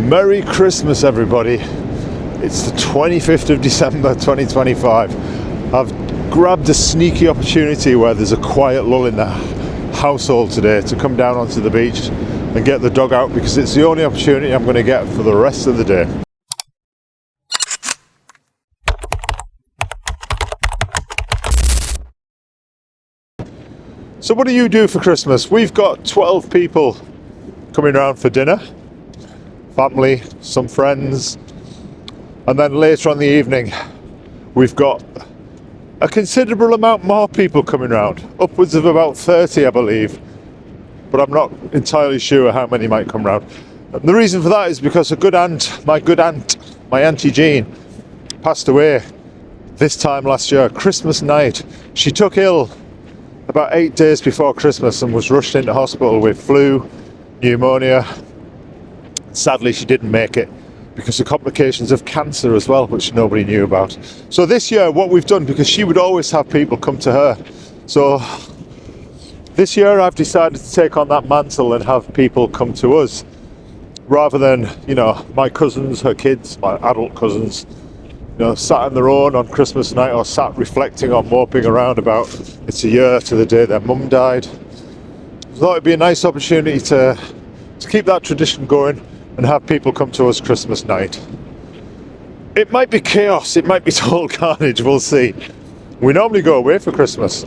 Merry Christmas, everybody. It's the 25th of December 2025. I've grabbed a sneaky opportunity where there's a quiet lull in the household today to come down onto the beach and get the dog out, because it's the only opportunity I'm going to get for the rest of the day. So what do you do for Christmas? We've got 12 people coming around for dinner. Family, some friends, and then later on in the evening we've got a considerable amount more people coming around, upwards of about 30 I believe, but I'm not entirely sure how many might come round. And the reason for that is because my good aunt, my Auntie Jean, passed away this time last year, Christmas night. She took ill about 8 days before Christmas and was rushed into hospital with flu, pneumonia. Sadly, she didn't make it because of complications of cancer as well, which nobody knew about. So this year, what we've done, because she would always have people come to her, so this year I've decided to take on that mantle and have people come to us, rather than, my cousins, her kids, my adult cousins, sat on their own on Christmas night, or sat reflecting or moping around about it's a year to the day their mum died. I thought it'd be a nice opportunity to keep that tradition going and have people come to us Christmas night. It might be chaos, it might be total carnage, we'll see. We normally go away for Christmas.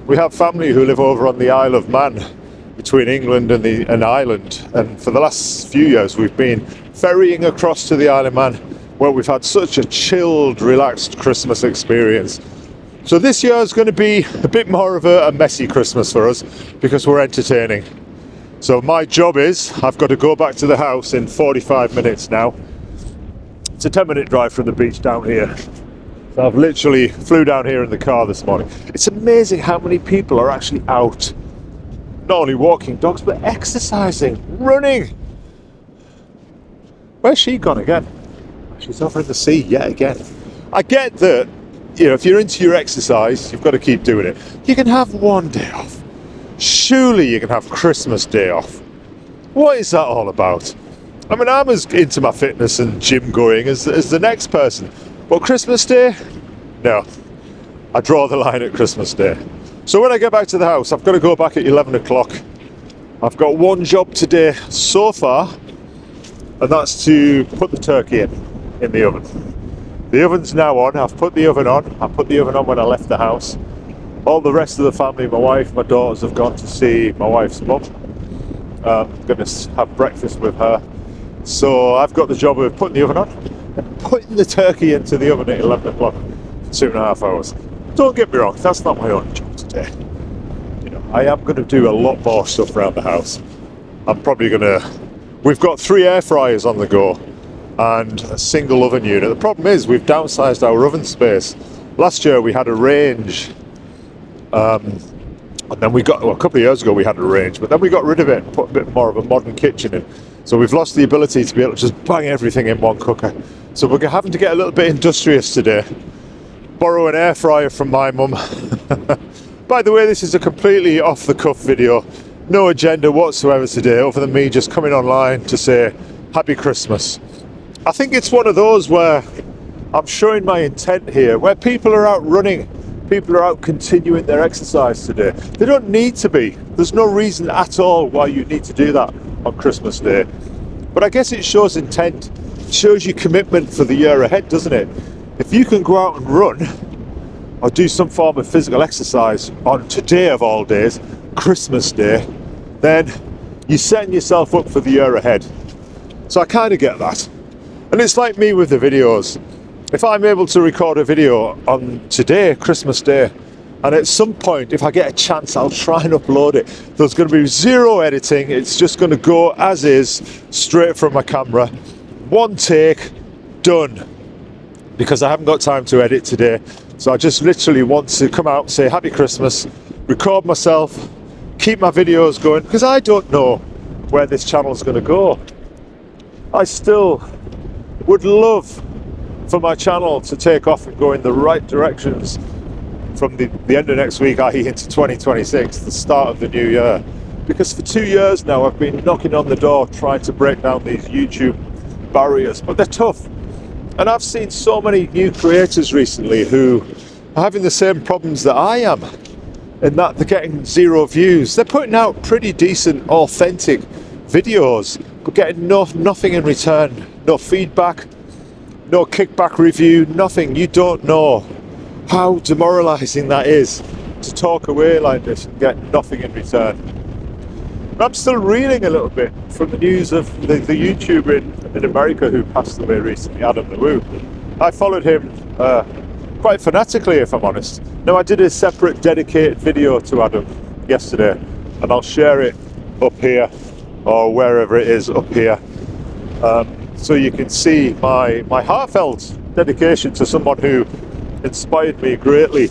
We have family who live over on the Isle of Man, between England and Ireland, and for the last few years we've been ferrying across to the Isle of Man, where we've had such a chilled, relaxed Christmas experience. So this year is going to be a bit more of a messy Christmas for us, because we're entertaining. So my job is, I've got to go back to the house in 45 minutes now. It's a 10-minute drive from the beach down here. So I've literally flew down here in the car this morning. It's amazing how many people are actually out, not only walking dogs, but exercising, running. Where's she gone again? She's over in the sea yet again. I get that, if you're into your exercise, you've got to keep doing it. You can have one day off. Surely you can have Christmas Day off. What is that all about? I mean, I'm as into my fitness and gym going as the next person. But Christmas Day? No. I draw the line at Christmas Day. So when I get back to the house, I've got to go back at 11 o'clock. I've got one job today so far, and that's to put the turkey in the oven. The oven's now on. I've put the oven on. I put the oven on when I left the house. All the rest of the family, my wife, my daughters, have gone to see my wife's mum. I'm going to have breakfast with her. So I've got the job of putting the oven on and putting the turkey into the oven at 11 o'clock for 2.5 hours. Don't get me wrong, that's not my only job today. I am going to do a lot more stuff around the house. We've got 3 air fryers on the go and a single oven unit. The problem is we've downsized our oven space. Last year we had a range. And then a couple of years ago we had a range, but then we got rid of it and put a bit more of a modern kitchen in. So we've lost the ability to be able to just bang everything in one cooker. So we're having to get a little bit industrious today. Borrow an air fryer from my mum. By the way, this is a completely off-the-cuff video. No agenda whatsoever today, other than me just coming online to say Happy Christmas. I think it's one of those where I'm showing my intent here, where people are out running. People are out continuing their exercise today. They don't need to be. There's no reason at all why you need to do that on Christmas Day. But I guess it shows intent. It shows you commitment for the year ahead, doesn't it? If you can go out and run or do some form of physical exercise on today of all days, Christmas Day, then you're setting yourself up for the year ahead. So I kind of get that. And it's like me with the videos. If I'm able to record a video on today, Christmas Day, and at some point, if I get a chance, I'll try and upload it. There's going to be zero editing. It's just going to go as is, straight from my camera. One take, done. Because I haven't got time to edit today. So I just literally want to come out, say Happy Christmas, record myself, keep my videos going, because I don't know where this channel's going to go. I still would love for my channel to take off and go in the right directions from the end of next week, i.e. into 2026, the start of the new year. Because for 2 years now I've been knocking on the door trying to break down these YouTube barriers, but they're tough. And I've seen so many new creators recently who are having the same problems that I am, in that they're getting 0 views. They're putting out pretty decent, authentic videos, but getting nothing in return. No feedback, no kickback review, nothing. You don't know how demoralising that is, to talk away like this and get nothing in return. I'm still reeling a little bit from the news of the YouTuber in America who passed away recently, Adam the Woo. I followed him quite fanatically, if I'm honest. Now, I did a separate dedicated video to Adam yesterday, and I'll share it up here, or wherever it is up here, so you can see my heartfelt dedication to someone who inspired me greatly.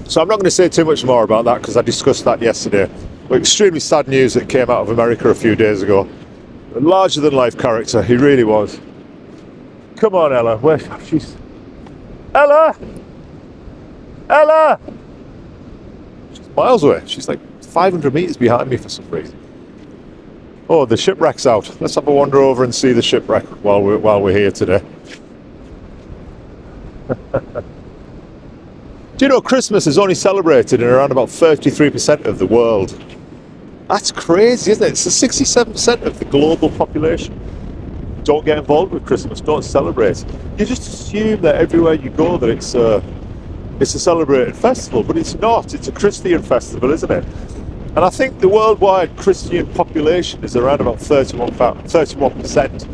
So I'm not going to say too much more about that, because I discussed that yesterday. Extremely sad news that came out of America a few days ago. A larger than life character, he really was. Come on, Ella, where she's... Ella! Ella! She's miles away. She's like 500 meters behind me for some reason. Oh, the shipwreck's out. Let's have a wander over and see the shipwreck while we're here today. Do you know Christmas is only celebrated in around about 33% of the world? That's crazy, isn't it? It's 67% of the global population don't get involved with Christmas, don't celebrate. You just assume that everywhere you go that it's a celebrated festival, but it's not. It's a Christian festival, isn't it? And I think the worldwide Christian population is around about 31%.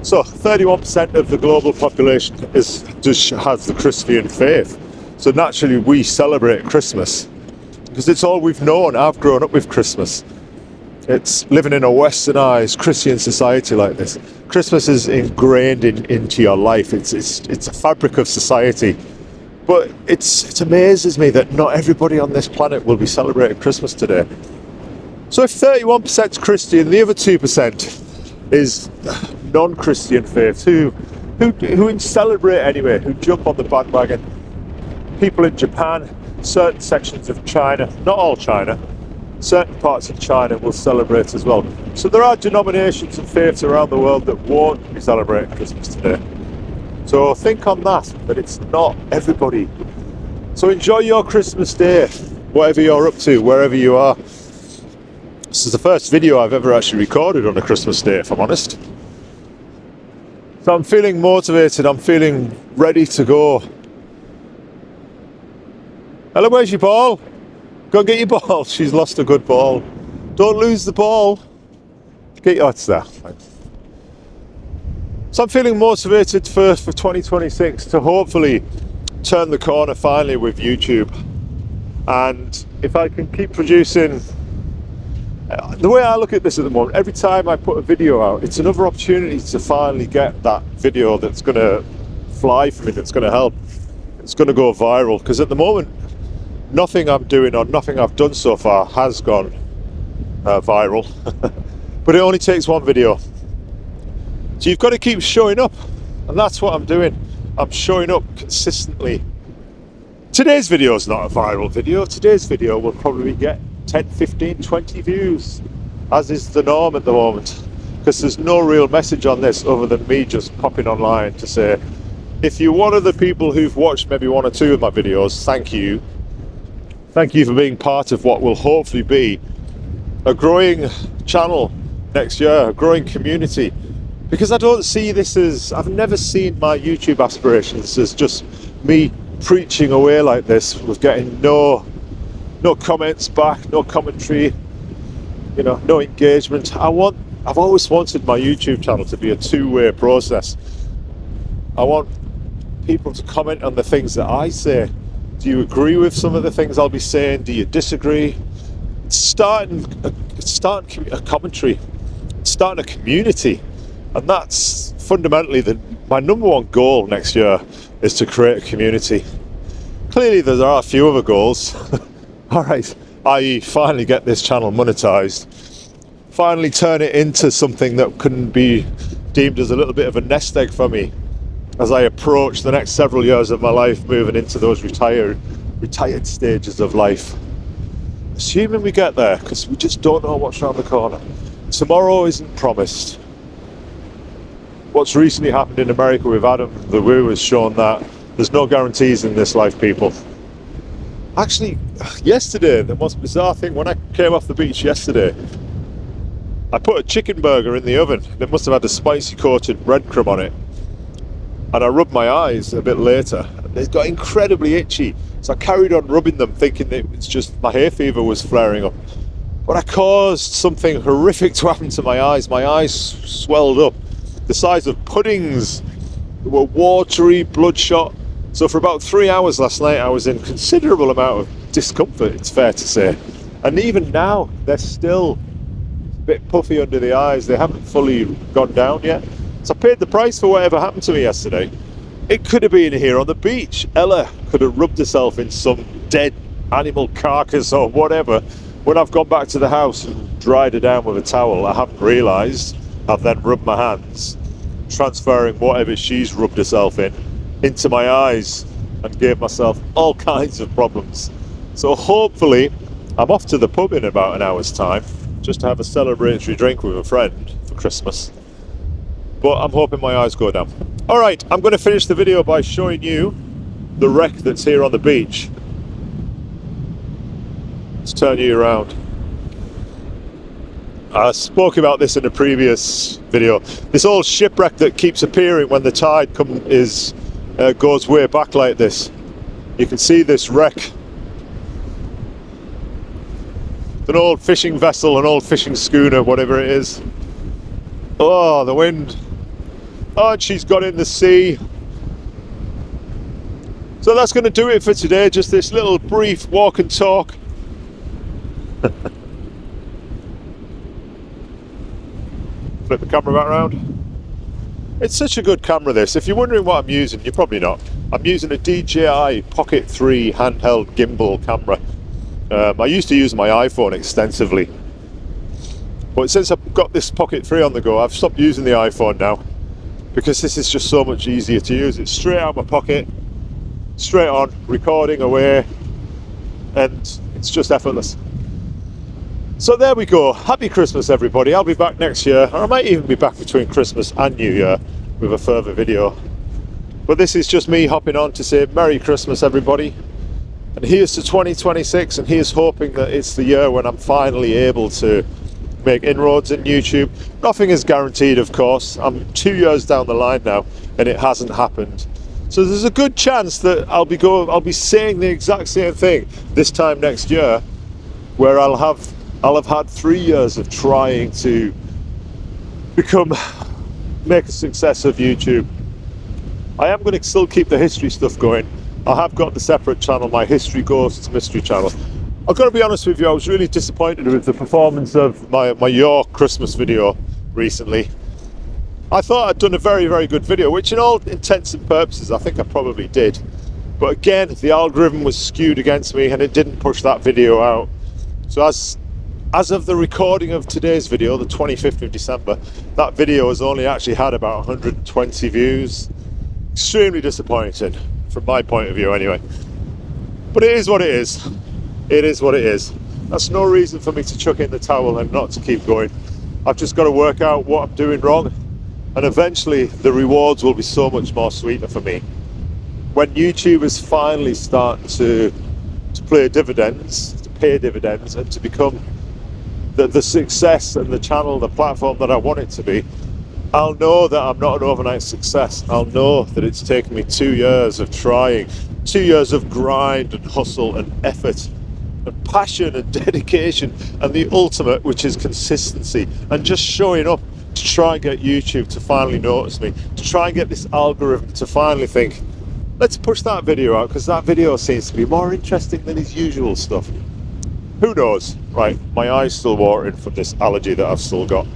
So 31% of the global population has the Christian faith. So naturally we celebrate Christmas because it's all we've known. I've grown up with Christmas. It's living in a westernized Christian society like this. Christmas is ingrained into your life. It's a fabric of society. But it amazes me that not everybody on this planet will be celebrating Christmas today. So if 31% is Christian, the other 2% is non-Christian faiths who celebrate anyway, who jump on the bandwagon. People in Japan, certain sections of China, not all China, certain parts of China will celebrate as well. So there are denominations and faiths around the world that won't be celebrating Christmas today. So think on that it's not everybody. So enjoy your Christmas day, whatever you're up to, wherever you are. This is the first video I've ever actually recorded on a Christmas day, if I'm honest. So I'm feeling motivated, I'm feeling ready to go. Ella, where's your ball? Go and get your ball. She's lost a good ball. Don't lose the ball. Get your... It's there. So I'm feeling motivated for 2026 to hopefully turn the corner finally with YouTube. And if I can keep producing... The way I look at this at the moment, every time I put a video out, it's another opportunity to finally get that video that's going to fly for me, that's going to help. It's going to go viral. Because at the moment, nothing I'm doing or nothing I've done so far has gone viral. But it only takes one video. So you've got to keep showing up. And that's what I'm doing. I'm showing up consistently. Today's video is not a viral video. Today's video will probably get 10, 15, 20 views, as is the norm at the moment. Because there's no real message on this other than me just popping online to say, if you're one of the people who've watched maybe 1 or 2 of my videos, thank you. Thank you for being part of what will hopefully be a growing channel next year, a growing community. Because I don't see this as, I've never seen my YouTube aspirations as just me preaching away like this with getting no comments back, no commentary, no engagement. I've always wanted my YouTube channel to be a two-way process. I want people to comment on the things that I say. Do you agree with some of the things I'll be saying? Do you disagree? It's starting a commentary. It's starting a community. And that's fundamentally my number one goal next year, is to create a community. Clearly there are a few other goals. Alright, i.e. finally get this channel monetized. Finally turn it into something that can be deemed as a little bit of a nest egg for me as I approach the next several years of my life, moving into those retired stages of life. Assuming we get there, because we just don't know what's around the corner. Tomorrow isn't promised. what's recently happened in America with Adam the Woo has shown that there's no guarantees in this life, people. Actually, yesterday, the most bizarre thing, when I came off the beach yesterday, I put a chicken burger in the oven. It must have had a spicy coated breadcrumb on it. And I rubbed my eyes a bit later. They got incredibly itchy. So I carried on rubbing them, thinking that it's just my hay fever was flaring up. But I caused something horrific to happen to my eyes. My eyes swelled up, the size of puddings. They were watery, bloodshot. So for about 3 hours last night, I was in considerable amount of discomfort, it's fair to say. And even now, they're still a bit puffy under the eyes. They haven't fully gone down yet. So I paid the price for whatever happened to me yesterday. It could have been here on the beach. Ella could have rubbed herself in some dead animal carcass or whatever. When I've gone back to the house and dried her down with a towel, I haven't realised. I've then rubbed my hands, transferring whatever she's rubbed herself in into my eyes, and gave myself all kinds of problems. So hopefully I'm off to the pub in about an hour's time, just to have a celebratory drink with a friend for Christmas. But I'm hoping my eyes go down. Alright, I'm going to finish the video by showing you the wreck that's here on the beach. Let's turn you around. I spoke about this in a previous video. This old shipwreck that keeps appearing when the tide goes way back like this. You can see this wreck. An old fishing vessel, an old fishing schooner, whatever it is. Oh, the wind. Oh, and she's got in the sea. So that's going to do it for today. Just this little brief walk and talk. Flip the camera back around. It's such a good camera, this. If you're wondering what I'm using, you're probably not. I'm using a DJI Pocket 3 handheld gimbal camera. I used to use my iPhone extensively, but since I've got this Pocket 3 on the go, I've stopped using the iPhone now, because this is just so much easier to use. It's straight out of my pocket, straight on, recording away, and it's just effortless. So there we go. Happy Christmas, everybody. I'll be back next year, or I might even be back between Christmas and New Year with a further video. But this is just me hopping on to say Merry Christmas, everybody. And here's to 2026, and here's hoping that it's the year when I'm finally able to make inroads in YouTube. Nothing is guaranteed, of course. I'm 2 years down the line now, and it hasn't happened. So there's a good chance that I'll be saying the exact same thing this time next year, where I'll have had 3 years of trying to make a success of YouTube. I am going to still keep the history stuff going. I have got the separate channel, my History Ghosts Mystery channel. I've got to be honest with you, I was really disappointed with the performance of my York Christmas video recently. I thought I'd done a very, very good video, which in all intents and purposes, I think I probably did. But again, the algorithm was skewed against me and it didn't push that video out. So as of the recording of today's video, the 25th of December, that video has only actually had about 120 views. Extremely disappointing, from my point of view anyway. But it is what it is. It is what it is. That's no reason for me to chuck in the towel and not to keep going. I've just got to work out what I'm doing wrong, and eventually the rewards will be so much more sweeter for me. When YouTube is finally starting to pay dividends, and to become the success and the channel, the platform that I want it to be, I'll know that I'm not an overnight success. I'll know that it's taken me 2 years of trying, 2 years of grind and hustle and effort and passion and dedication, and the ultimate, which is consistency and just showing up to try and get YouTube to finally notice me, to try and get this algorithm to finally think, let's push that video out because that video seems to be more interesting than his usual stuff. Who knows? Right, my eye's still watering from this allergy that I've still got.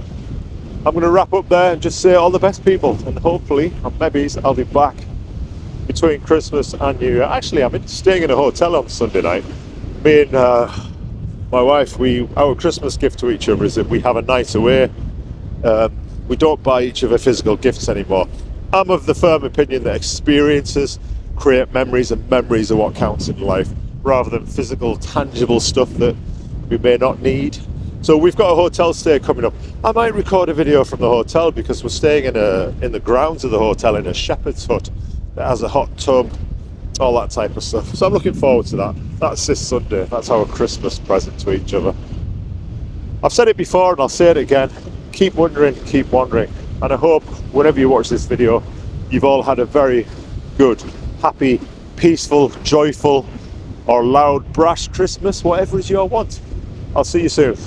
I'm going to wrap up there and just say all the best, people, and hopefully, maybe I'll be back between Christmas and New Year. Actually, I'm staying in a hotel on Sunday night. Me and my wife, our Christmas gift to each other is that we have a night away. We don't buy each other physical gifts anymore. I'm of the firm opinion that experiences create memories, and memories are what counts in life, rather than physical, tangible stuff that we may not need. So we've got a hotel stay coming up. I might record a video from the hotel because we're staying in the grounds of the hotel in a shepherd's hut that has a hot tub, all that type of stuff. So I'm looking forward to that. That's this Sunday. That's our Christmas present to each other. I've said it before and I'll say it again. Keep wondering, keep wandering. And I hope whenever you watch this video, you've all had a very good, happy, peaceful, joyful, or loud, brash Christmas, whatever is your want. I'll see you soon.